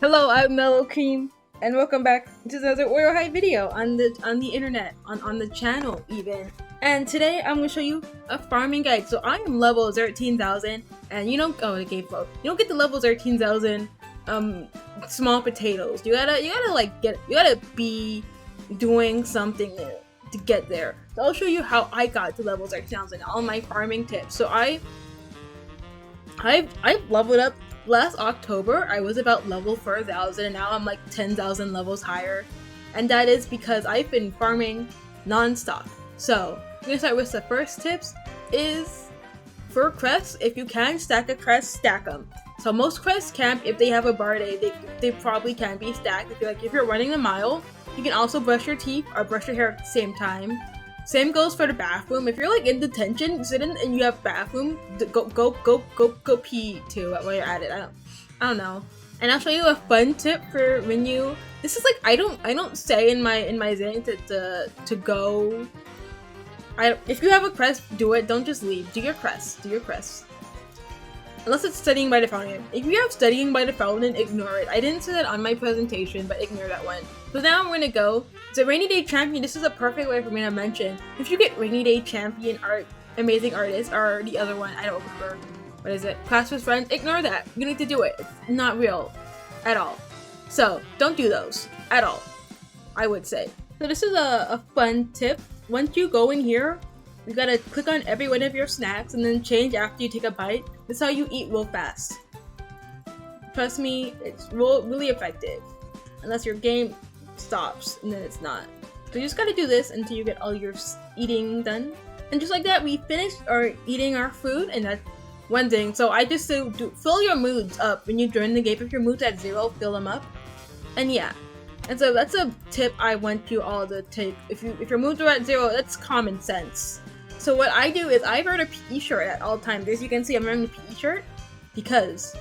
Hello, I'm Mellow Cream, and welcome back to another Royale video on the internet, on the channel even. And today I'm gonna show you a farming guide. So I am level 13,000, and you don't the game flow. You don't get to level 13,000 small potatoes. You gotta be doing something to get there. So I'll show you how I got to level 13,000, all my farming tips. So I've leveled up. Last October, I was about level 4,000, and now I'm like 10,000 levels higher. And that is because I've been farming non-stop. So, I'm gonna start with the first tips is for crests, if you can stack a crest, stack them. So most crests camp, if they have a bar day, they probably can be stacked. If you're running a mile, you can also brush your teeth or brush your hair at the same time. Same goes for the bathroom. If you're like in detention, sit in and you have bathroom, go pee too while you're at it. I don't know. And I'll show you a fun tip for when you. This is like I don't say in my thing to go. If you have a crest, do it. Don't just leave. Do your crest. Do your crest. Unless it's studying by the fountain. If you have studying by the fountain, ignore it. I didn't say that on my presentation, but ignore that one. So now I'm gonna go. So Rainy Day Champion, this is a perfect way for me to mention. If you get Rainy Day Champion art, amazing artist, or the other one, I don't remember. What is it? Class with Friends, ignore that. You need to do it. It's not real. At all. So, don't do those. At all. I would say. So this is a fun tip. Once you go in here, you gotta click on every one of your snacks and then change after you take a bite. That's how you eat real fast. Trust me, it's really effective. Unless your game stops and then it's not. So you just gotta do this until you get all your eating done. And just like that, we finished our eating our food, and that's one thing. So I just do fill your moods up when you join the game. If your mood's at 0, fill them up. And yeah. And so that's a tip I want you all to take. If your moods are at 0, that's common sense. So what I do is I wear a PE shirt at all times. As you can see, I'm wearing a PE shirt because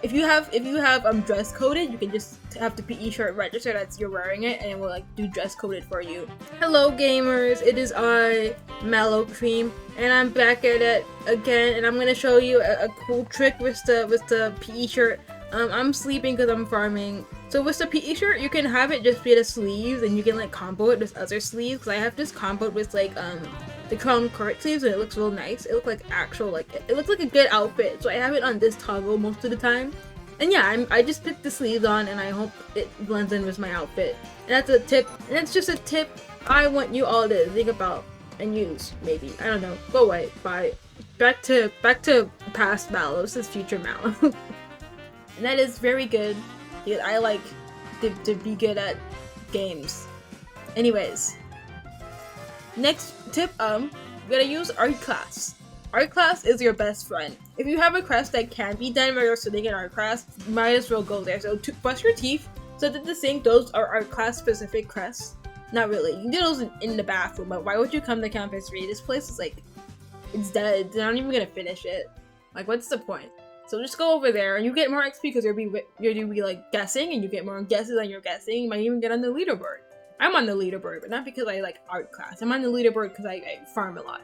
if you have dress coded, you can just have the PE shirt register that you're wearing it, and it will like do dress coded for you. Hello gamers, it is I, Mellow Cream, and I'm back at it again, and I'm gonna show you a cool trick with the PE shirt. I'm sleeping because I'm farming. So with the PE shirt, you can have it just be the sleeves, and you can like combo it with other sleeves. Because I have this combo with like the crown court sleeves, and it looks real nice. It looks like actual it looks like a good outfit. So I have it on this toggle most of the time. And yeah, I just put the sleeves on, and I hope it blends in with my outfit. And that's a tip. And that's just a tip I want you all to think about and use. Maybe, I don't know. Go away. Bye. Back to past Mallow. This is future Mallow. And that is very good. Because I like to be good at games. Anyways, next tip, you gotta use art class. Art class is your best friend. If you have a crest that can be done while you're sitting in art class, might as well go there. So to brush your teeth, so that the sink, those are art class specific crests. Not really. You can do those in the bathroom, but why would you come to Campus 3? This place is like, it's dead. They're not even gonna finish it. Like, what's the point? So just go over there, and you get more XP because you'll be like guessing, and you get more guesses on your guessing. You might even get on the leaderboard. I'm on the leaderboard, but not because I like art class. I'm on the leaderboard because I farm a lot.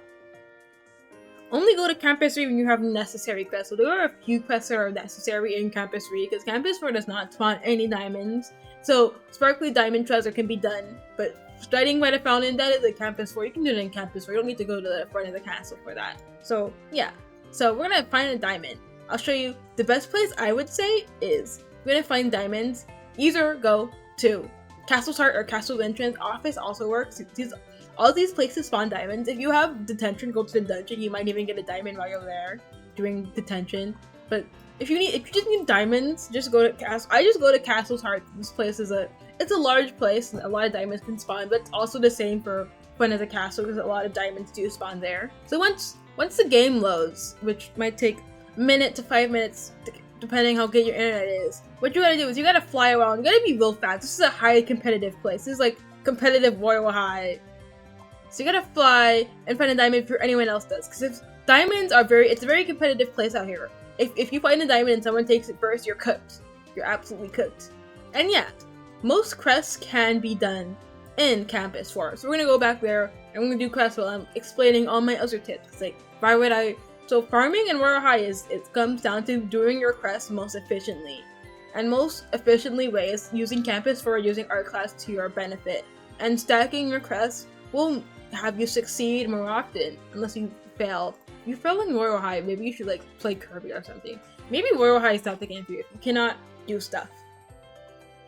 Only go to Campus 3 when you have necessary quests. So there are a few quests that are necessary in Campus 3 because Campus 4 does not spawn any diamonds. So sparkly diamond treasure can be done, but studying by the fountain, that is a Campus 4. You can do it in Campus 4. You don't need to go to the front of the castle for that. So yeah. So we're gonna find a diamond. I'll show you the best place I would say is you're gonna find diamonds. Either go to Castle's Heart or Castle's Entrance. Office also works. All these places spawn diamonds. If you have detention, go to the dungeon. You might even get a diamond while you're there doing detention. But if you just need diamonds, just go to Castle. I just go to Castle's Heart. This place is it's a large place, and a lot of diamonds can spawn. But it's also the same for front of the castle because a lot of diamonds do spawn there. So once the game loads, which might take a minute to 5 minutes, depending how good your internet is, what you gotta do is you gotta fly around. You gotta be real fast. This is a highly competitive place. This is like competitive Royal High. So you gotta fly and find a diamond before anyone else does. Because if diamonds are it's a very competitive place out here. If you find a diamond and someone takes it first, you're cooked. You're absolutely cooked. And yeah, most quests can be done in Campus 4. So we're gonna go back there and we're gonna do quests while I'm explaining all my other tips. Like, why would I? So farming in Royal High it comes down to doing your quests most efficiently. and most efficiently ways using campus for using art class to your benefit. And stacking your crests will have you succeed more often, unless you fail. If you fail in Royal High, maybe you should like play Kirby or something. Maybe Royal High is not the game for you if you cannot do stuff.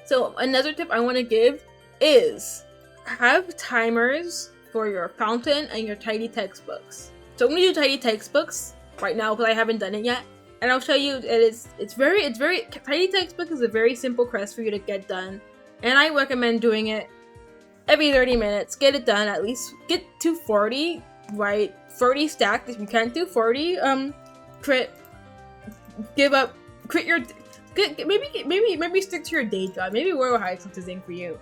So another tip I want to give is have timers for your fountain and your tidy textbooks. So I'm gonna do tidy textbooks right now because I haven't done it yet, and I'll show you. It's very tidy textbook is a very simple quest for you to get done, and I recommend doing it every 30 minutes. Get it done, at least get to 40, right? 40 stacked. If you can't do 40, crit, give up, crit your, maybe stick to your day job. Maybe Royal High is not the thing for you.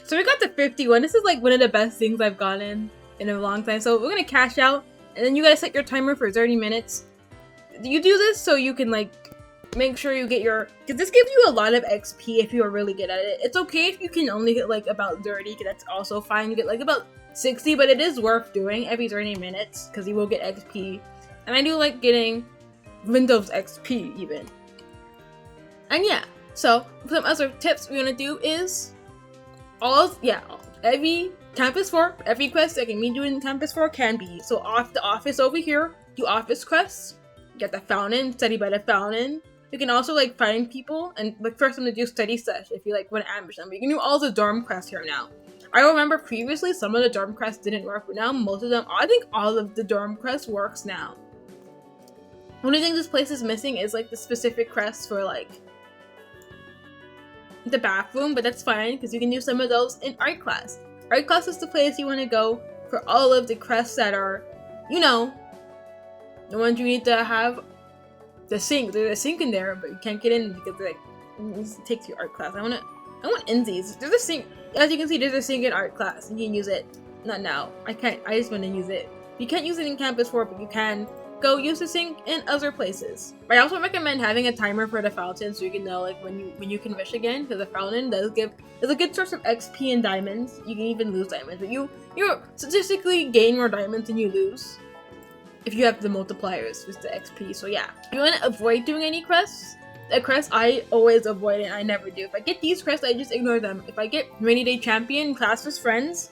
So we got to 51. This is like one of the best things I've gotten in a long time. So we're gonna cash out, and then you gotta set your timer for 30 minutes. You do this so you can like make sure you get your, because this gives you a lot of XP if you are really good at it. It's okay if you can only get like about 30, because that's also fine. You get like about 60, but it is worth doing every 30 minutes because you will get XP. And I do like getting Windows XP even. And yeah, so some other tips we're gonna do is every Campus 4, every quest that can be doing in Campus 4 can be. So off the office over here, do office quests, get the fountain, study by the fountain. You can also like find people and like first them to do study sesh if you like want to ambush them. But you can do all the dorm quests here now. I remember previously some of the dorm quests didn't work, but now most of them, I think all of the dorm quests works now. One of the things this place is missing is like the specific quests for like the bathroom, but that's fine because you can do some of those in art class. Art class is the place you want to go for all of the quests that are, you know, the ones you need to have the sink. There's a sink in there, but you can't get in because like it takes you art class. I want Inzies. There's a sink. As you can see, there's a sink in art class. You can use it. Not now. I can't. I just want to use it. You can't use it in Campus 4, but you can go use the sink in other places. I also recommend having a timer for the fountain so you can know like when you can wish again, because the fountain is a good source of XP and diamonds. You can even lose diamonds, but you statistically gain more diamonds than you lose if you have the multipliers with the XP. So yeah, if you want to avoid doing any quests, a quest I always avoid and I never do. If I get these quests, I just ignore them. If I get Rainy Day Champion, Class with Friends,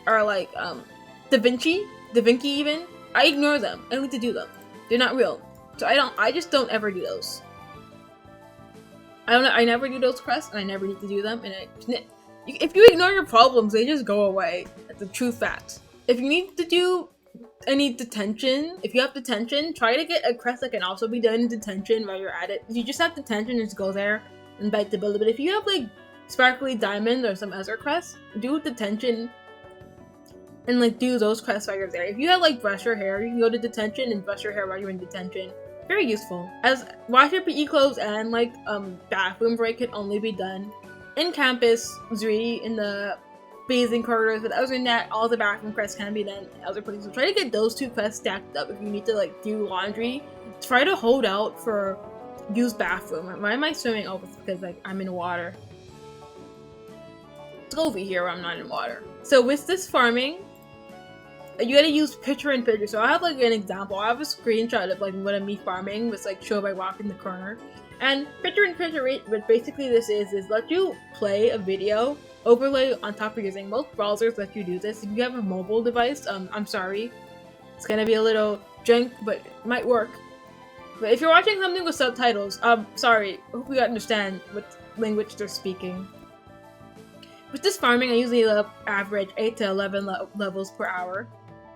or like Da Vinci even, I ignore them. I don't need to do them. They're not real. So I just don't ever do those. I never do those quests and I never need to do them. And if you ignore your problems, they just go away. That's a true fact. If you need to do any detention, if you have detention, try to get a quest that can also be done in detention while you're at it. If you just have detention, just go there and bite the bullet. But if you have like Sparkly Diamond or some other quests, do detention and like do those quests while you're there. If you have like brush your hair, you can go to detention and brush your hair while you're in detention. Very useful. As wash your PE clothes and like bathroom break can only be done in Campus 3 in the bathing corridors, but other than that, all the bathroom quests can be done in other places. So try to get those two quests stacked up. If you need to like do laundry, try to hold out for use bathroom. Why am I swimming? Oh, it's because like I'm in water. Let's go over here where I'm not in water. So with this farming, you gotta use picture in picture. So I have like an example. I have a screenshot of like what I'm me farming with like show by walk in the corner. And picture in picture rate, what basically this is let you play a video overlay on top of your thing. Most browsers let you do this. If you have a mobile device, I'm sorry. It's gonna be a little jank, but it might work. But if you're watching something with subtitles, sorry. Hope you understand what language they're speaking. With this farming, I usually average 8 to 11 levels per hour.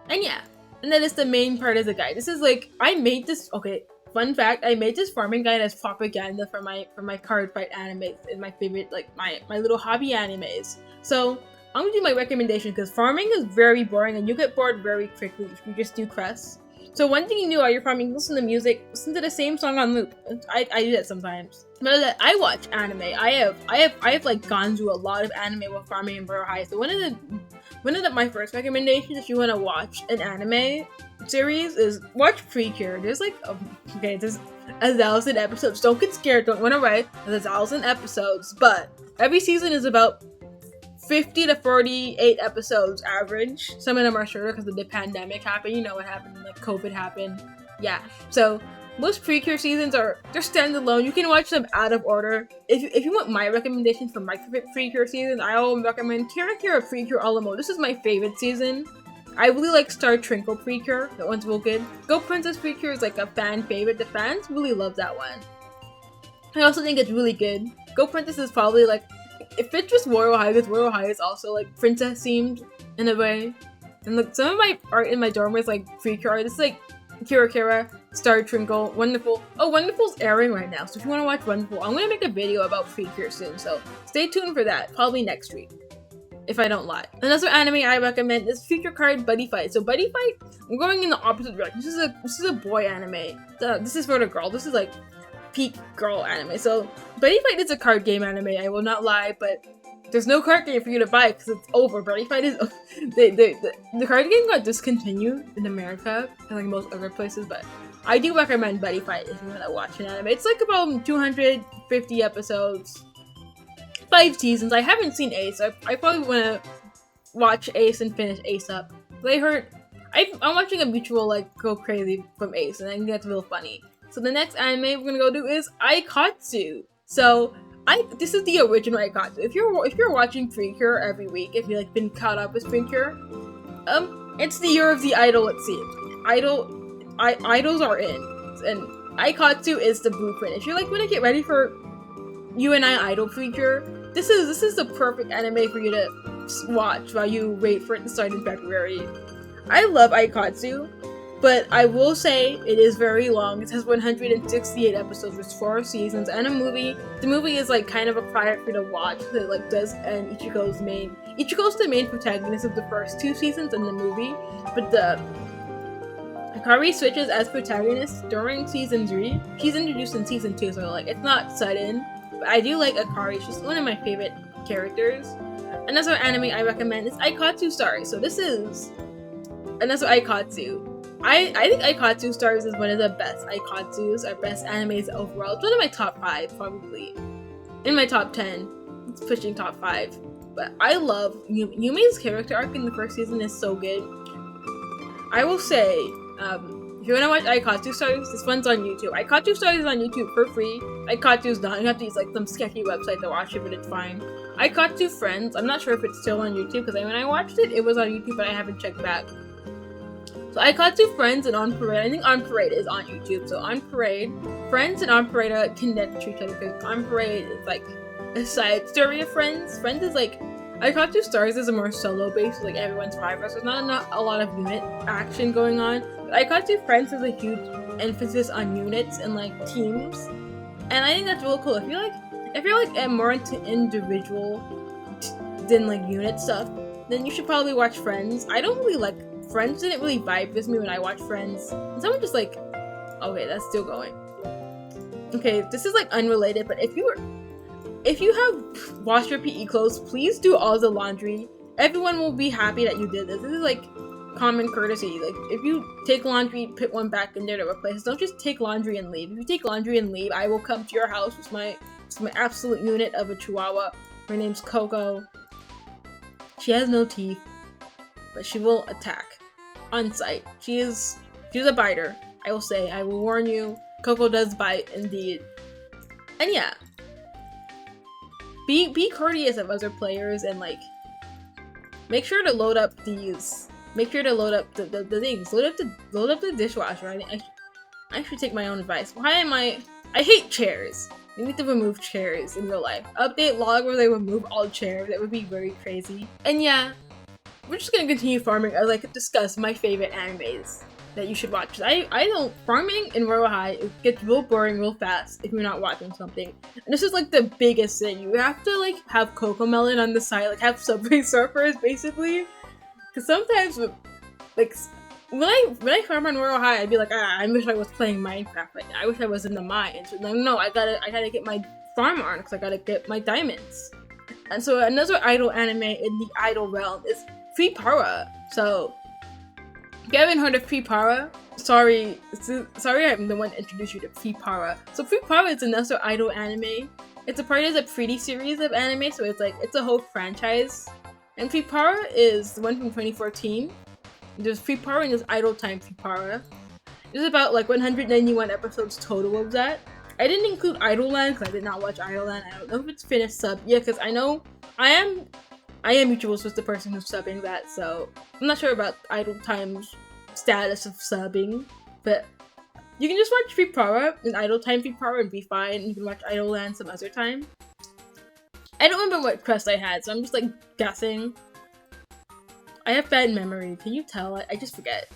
And yeah, and that is the main part of the guide. This is like, I made this, okay, fun fact, I made this farming guide as propaganda for my card fight animes and my favorite, like, my little hobby animes. So, I'm gonna do my recommendation because farming is very boring and you get bored very quickly if you just do quests. So one thing you do while you're farming, listen to music, listen to the same song on loop. I do that sometimes. But I watch anime. I have like gone through a lot of anime while farming in Royale. So one of my first recommendations if you want to watch an anime series is watch Precure. There's like there's 1,000 episodes. Don't get scared. Don't run away. There's 1,000 episodes, but every season is about 50 to 48 episodes average. Some of them are shorter because of the pandemic happened. You know what happened, like COVID happened. Yeah. So most Precure seasons they're standalone. You can watch them out of order. If you want my recommendation for my favorite Precure season, I will recommend Kira Kira Precure Alamo. This is my favorite season. I really like Star Trinkle Precure. That one's real good. Go Princess Precure is like a fan favorite. The fans really love that one. I also think it's really good. Go Princess is probably like, if it's just Royale High, because Royale High is also like princess themed in a way. And like some of my art in my dorm is like Precure art. It's like Kira Kira, Star Trinkle, Wonderful. Oh, Wonderful's airing right now, so if you want to watch Wonderful, I'm gonna make a video about Precure soon, so stay tuned for that, probably next week, if I don't lie. Another anime I recommend is Future Card Buddy Fight. So Buddy Fight, I'm going in the opposite direction. This is a boy anime. This is for the girl. This is like peak girl anime. So Buddy Fight is a card game anime. I will not lie, but there's no card game for you to buy because it's over. Buddy Fight is the card game got discontinued in America and like most other places, but I do recommend Buddy Fight if you want to watch an anime. It's like about 250 episodes, 5 seasons. I haven't seen Ace. I probably want to watch Ace and finish Ace up. They heard I'm watching a mutual like go crazy from Ace, and I think that's real funny. So the next anime we're gonna go do is Aikatsu. So this is the original Aikatsu. If you're watching Precure every week, if you like been caught up with Precure, it's the year of the idol it seems. Idols are in, and Aikatsu is the blueprint. If you're like wanna get ready for UNI Idol Precure, this is the perfect anime for you to watch while you wait for it to start in February. I love Aikatsu. But I will say it is very long. It has 168 episodes with 4 seasons and a movie. The movie is like kind of a product for you to watch. It like does and Ichigo's the main protagonist of the first 2 seasons in the movie. But the Akari switches as protagonist during season 3. She's introduced in season 2, so like it's not sudden. But I do like Akari. She's one of my favorite characters. Another anime I recommend is Aikatsu Stars. So this is another Aikatsu. I think Aikatsu Stars is one of the best Aikatsus, or best animes overall. It's one of my top 5, probably. In my top 10. It's pushing top 5. But I love Yumi's character arc in the first season is so good. I will say, if you want to watch Aikatsu Stars, this one's on YouTube. Aikatsu Stars is on YouTube for free. Aikatsu's not. You have to use like some sketchy website to watch it, but it's fine. Aikatsu Friends, I'm not sure if it's still on YouTube, because when I watched it, it was on YouTube, but I haven't checked back. So Aikatsu Friends and On Parade, I think On Parade is on YouTube. So On Parade, Friends and On Parade are connected to each other because On Parade is like a side story of Friends. Friends is like, Aikatsu Stars is a more solo based, like everyone's private, so there's not a lot of unit action going on. But Aikatsu Friends has a huge emphasis on units and like teams. And I think that's really cool. If you're like more into individual than like unit stuff, then you should probably watch Friends. I don't really like Friends didn't really vibe with me when I watched Friends. And someone just like, okay, that's still going. Okay, this is like unrelated, but if you have washed your PE clothes, please do all the laundry. Everyone will be happy that you did this. This is like common courtesy. Like if you take laundry, put one back in there to replace. Don't just take laundry and leave. If you take laundry and leave, I will come to your house with my absolute unit of a Chihuahua. Her name's Coco. She has no teeth, but she will attack on sight. She's a biter. I will say. I will warn you. Coco does bite indeed. And yeah, be courteous of other players and like make sure to load up these. Make sure to load up the things. Load up the dishwasher. I should take my own advice. Why am I hate chairs. They need to remove chairs in real life. Update log where they remove all chairs. That would be very crazy. And yeah, we're just gonna continue farming as I could discuss my favorite animes that you should watch. I don't farming in Royale High, it gets real boring real fast if you're not watching something. And this is like the biggest thing. You have to like have Cocomelon on the side, like have Subway Surfers basically. Cause sometimes like when I farm on Royale High, I'd be like, I wish I was playing Minecraft right now. I wish I was in the mines. So no, I gotta get my farm on because I gotta get my diamonds. And so another idol anime in the idol realm is Free Para. So if you haven't heard of Free Para, sorry I'm the one to introduce you to Free Para. So Free Para is another idol anime. It's a part of the Pretty series of anime, so it's a whole franchise. And Free Para is the one from 2014. There's Free Para and there's Idle Time Free Para. There's about like 191 episodes total of that. I didn't include Idleland because I did not watch Idleland. I don't know if it's finished sub. Yeah, because I know I am Mutuals was the person who's subbing that, so I'm not sure about Idle Time's status of subbing. But you can just watch Free Para and Idle Time Free Para and be fine. You can watch Idleland some other time. I don't remember what quest I had, so I'm just like guessing. I have bad memory. Can you tell? I just forget.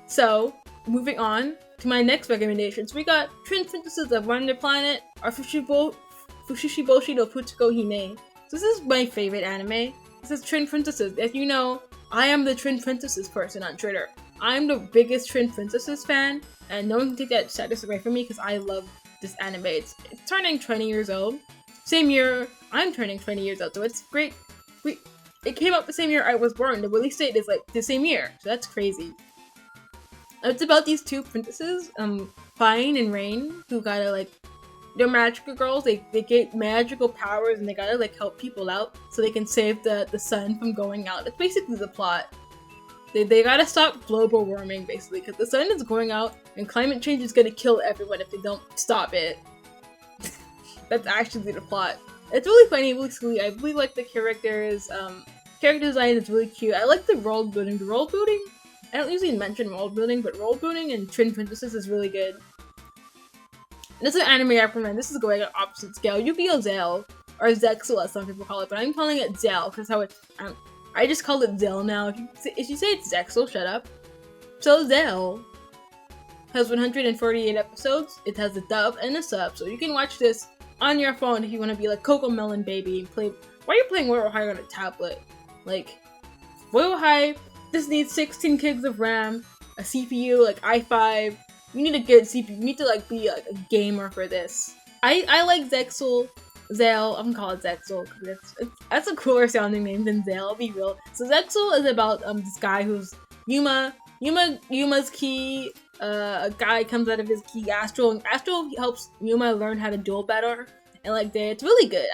So, moving on to my next recommendations, we got Twin Princesses of Wonder Planet, or Fushushiboshi no Futsuko Hime. So this is my favorite anime. This is Twin Princesses. As you know, I am the Twin Princesses person on Twitter. I'm the biggest Twin Princesses fan, and no one can take that status away from me because I love this anime. It's turning 20 years old. Same year I'm turning 20 years old, so it's great. It came out the same year I was born. The release date is like the same year, so that's crazy. It's about these two princesses, Fine and Rain, who gotta like, they're magical girls. They get magical powers and they gotta like help people out so they can save the sun from going out. That's basically the plot. They gotta stop global warming basically because the sun is going out and climate change is gonna kill everyone if they don't stop it. That's actually the plot. It's really funny, really sweet. I really like the characters. Character design is really cute. I like the world building. The world building, I don't usually mention world building, but world building in Twin Princesses is really good. And this is an anime I recommend. This is going on opposite scale. Yu-Gi-Oh! Zell, or Zexel as some people call it, but I'm calling it Zell because how it's. I just call it Zell now. If you say it's Zexel, shut up. So Zell has 148 episodes. It has a dub and a sub, so you can watch this on your phone if you want to be like Cocomelon baby and play. Why are you playing Royale High on a tablet? Like, Royale High, this needs 16 gigs of RAM, a CPU like i5. You need a good CPU. You need to like be like a gamer for this. I like Zexel, Zell. I'm gonna call it Zexel because that's a cooler sounding name than Zell. I'll be real. So Zexel is about this guy who's Yuma's key. A guy comes out of his key, Astral, and Astral helps Yuma learn how to duel better. And like, it's really good.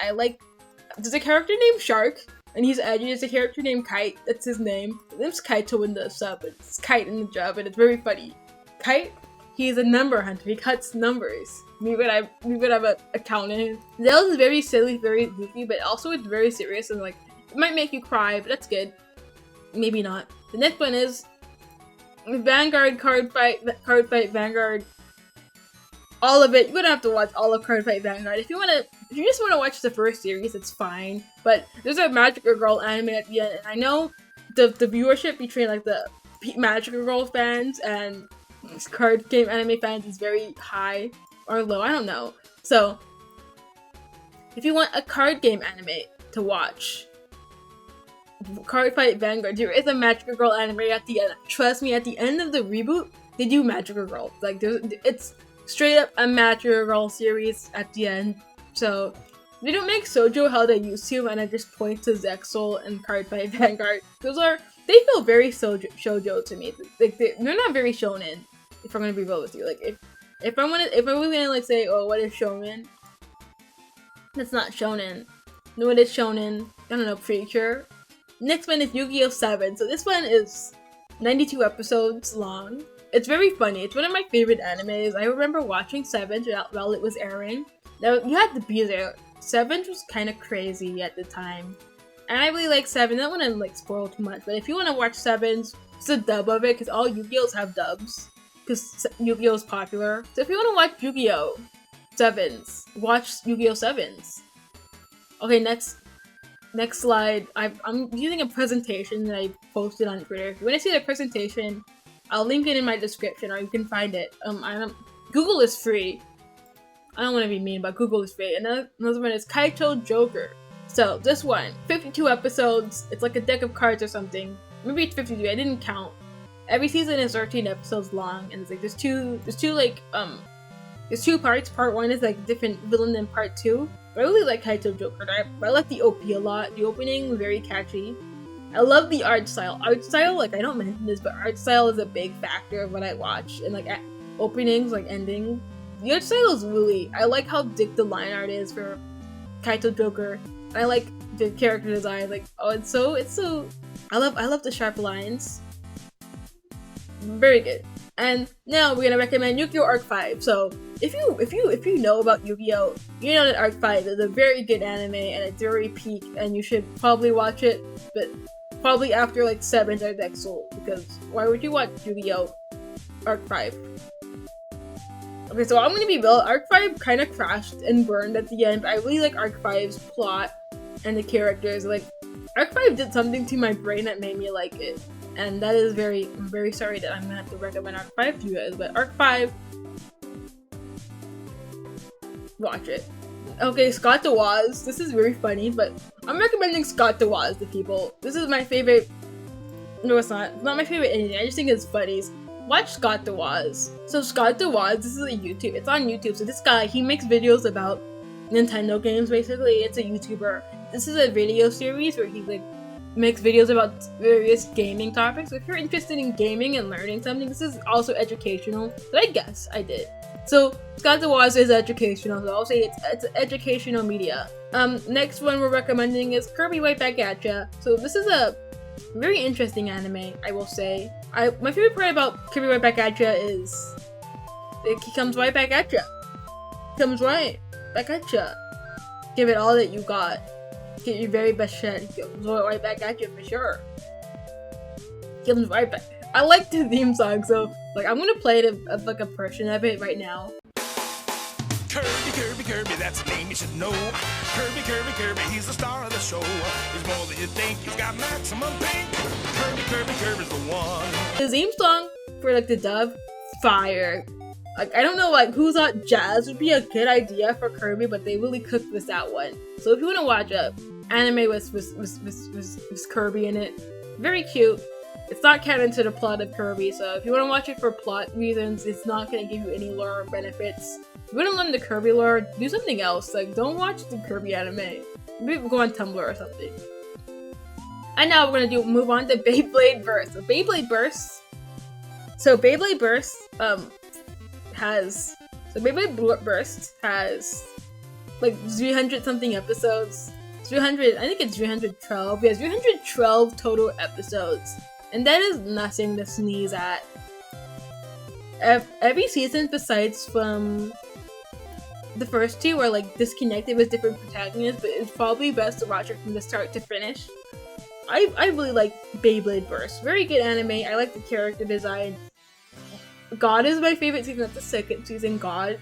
There's a character named Shark, and he's edgy. There's a character named Kite, that's his name. His name's Kaito in the sub, but it's Kite in the job, and it's very funny. Kite, he's a number hunter. He cuts numbers. We would have an account in him. Zell is very silly, very goofy, but also it's very serious and like it might make you cry, but that's good. Maybe not. The next one is Vanguard Card Fight Vanguard. All of it. You wouldn't have to watch all of Card Fight Vanguard. If you just want to watch the first series, it's fine. But there's a Magical Girl anime at the end, and I know the viewership between like the Magical Girl fans and card game anime fans is very high or low. I don't know. So if you want a card game anime to watch, Card Fight Vanguard, there is a Magical Girl anime at the end. Trust me, at the end of the reboot, they do Magical Girl. Like, it's straight up a Magical Girl series at the end. So they don't make shoujo how they used to, and I just point to Zexel and Card Fight Vanguard. They feel very shoujo to me. Like they're not very shonen. If I'm gonna be real with you, like if I was gonna like say, oh, what is shonen? That's not shonen. No one is shonen. I don't know, Preacher. Next one is Yu-Gi-Oh! 7. So this one is 92 episodes long. It's very funny. It's one of my favorite animes. I remember watching 7 while it was airing. Now, you had to be there. 7 was kind of crazy at the time. And I really like 7. I don't want to like spoil too much, but if you want to watch 7's, it's a dub of it because all Yu-Gi-Ohs have dubs. Because Yu-Gi-Oh! Is popular. So if you want to watch Yu-Gi-Oh! 7's, watch Yu-Gi-Oh! 7's. Okay, next slide. I'm using a presentation that I posted on Twitter. If you want to see the presentation, I'll link it in my description, or you can find it. Google is free. I don't want to be mean, but Google is free. Another one is Kaito Joker. So this one, 52 episodes. It's like a deck of cards or something. Maybe it's 52. I didn't count. Every season is 13 episodes long, and it's like there's two parts. Part 1 is like different villain than part 2. But I really like Kaito Joker. I like the OP a lot. The opening was very catchy. I love the art style. Art style, like I don't mention this, but art style is a big factor of what I watch. And like openings, like ending. The art style is really, I like how thick the line art is for Kaito Joker. I like the character design. Like, oh, it's so. I love the sharp lines. Very good. And now we're gonna recommend Yu-Gi-Oh! Arc 5. So if you know about Yu-Gi-Oh! You know that Arc 5 is a very good anime and it's very peak, and you should probably watch it, but probably after like 7th or next soul, because why would you watch Yu-Gi-Oh! Arc 5? Okay, so I'm gonna be real. Arc 5 kind of crashed and burned at the end, but I really like Arc 5's plot and the characters. Like, Arc 5 did something to my brain that made me like it. And that is I'm very sorry that I'm gonna have to recommend Arc 5 to you guys, but Arc 5, watch it. Okay, Scott DeWaz. This is very funny, but I'm recommending Scott DeWaz to people. This is my favorite. No, it's not. It's not my favorite anything. I just think it's funny. Watch Scott DeWaz. So Scott DeWaz, this is a YouTube. It's on YouTube. So this guy, he makes videos about Nintendo games. Basically, it's a YouTuber. This is a video series where he like makes videos about various gaming topics. So if you're interested in gaming and learning something, this is also educational. But I guess I did. So Scott DeWaz is educational, so I'll say it's educational media. Next one we're recommending is Kirby Right Back At Ya. So this is a very interesting anime, I will say. My favorite part about Kirby Right Back At Ya is he comes right back at ya. He comes right back at ya. Give it all that you got. Get your very best shot. He comes right back at you for sure. Comes right back. I like the theme song, so like I'm gonna play it as like a portion of it right now. Kirby, Kirby, Kirby, that's a name you should know. Kirby, Kirby, Kirby, he's the star of the show. He's more than you think, he's got maximum pink. Kirby, Kirby, Kirby's the one. The theme song for like the dub, fire. Like I don't know like who thought jazz would be a good idea for Kirby, but they really cooked with that one. So if you want to watch a anime with Kirby in it, very cute. It's not canon to the plot of Kirby, so if you want to watch it for plot reasons, it's not going to give you any lore benefits. If you want to learn the Kirby lore, do something else. Like, don't watch the Kirby anime. Maybe go on Tumblr or something. And now we're going to move on to Beyblade Burst. So Beyblade Burst has like 300 something episodes. 300, I think it's 312. Yeah, 312 total episodes. And that is nothing to sneeze at. Every season besides from the first two are like disconnected with different protagonists, but it's probably best to watch it from the start to finish. I really like Beyblade Burst. Very good anime. I like the character design. God is my favorite season. That's the second season, God.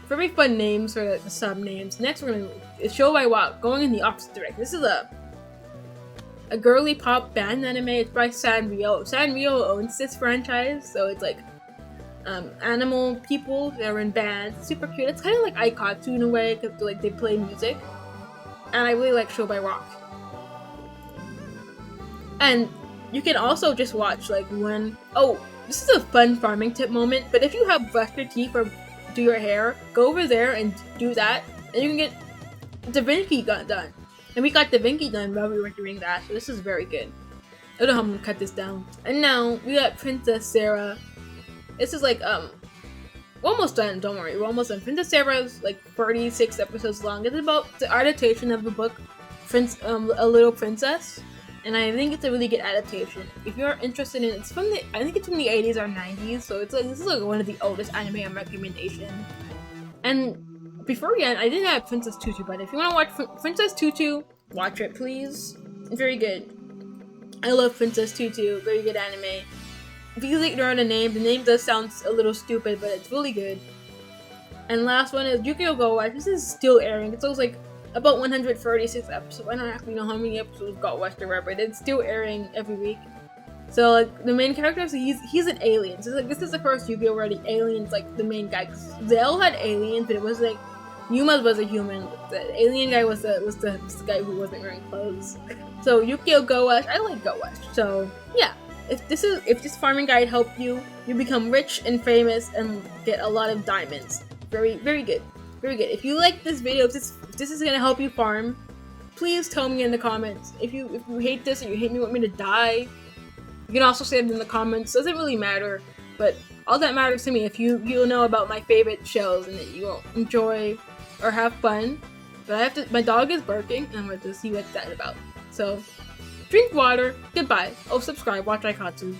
Very fun names for the sub names. Next we're gonna Show by Walk, going in the opposite direction. This is a girly pop band anime. It's by Sanrio. Sanrio owns this franchise, so it's like animal people that are in bands. It's super cute. It's kind of like Aikatsu in a way, because like they play music. And I really like Show by Walk. And you can also just watch like one. Oh, this is a fun farming tip moment. But if you have brushed your teeth or do your hair, go over there and do that, and you can get Da Vinci done. And we got Da Vinci done while we were doing that, so this is very good. I don't know how I'm gonna cut this down. And now we got Princess Sarah. This is like we're almost done. Don't worry, we're almost done. Princess Sarah is like 36 episodes long. It's about the adaptation of the book, A Little Princess, and I think it's a really good adaptation. If you're interested in it, I think it's from the 80s or 90s, so it's like this is like one of the oldest anime on recommendation. And before we end, I didn't have Princess Tutu, but if you want to watch Princess Tutu, watch it, please. It's very good. I love Princess Tutu. Very good anime. Please ignore the name does sound a little stupid, but it's really good. And last one is Yu-Gi-Oh! Go Watch. This is still airing. It's like about 136 episodes. I don't actually know how many episodes got watched or but it's still airing every week. So like the main character, so he's an alien. So like this is the first Yu-Gi-Oh! Where the alien's like the main guy. Cause they all had aliens, but it was like Yuma was a human. The alien guy was the guy who wasn't wearing clothes. So Yu-Gi-Oh! Go Watch. I like Go Watch. So yeah. If this farming guide helped you, you become rich and famous and get a lot of diamonds. Very, very good. Very good. If you like this video, if this is gonna help you farm, please tell me in the comments. If you hate this or you hate me, want me to die, you can also say it in the comments. Doesn't really matter, but all that matters to me if you know about my favorite shows and that you will enjoy or have fun. But my dog is barking and I'm going to see what that's about. So drink water. Goodbye. Oh, subscribe. Watch Aikatsu.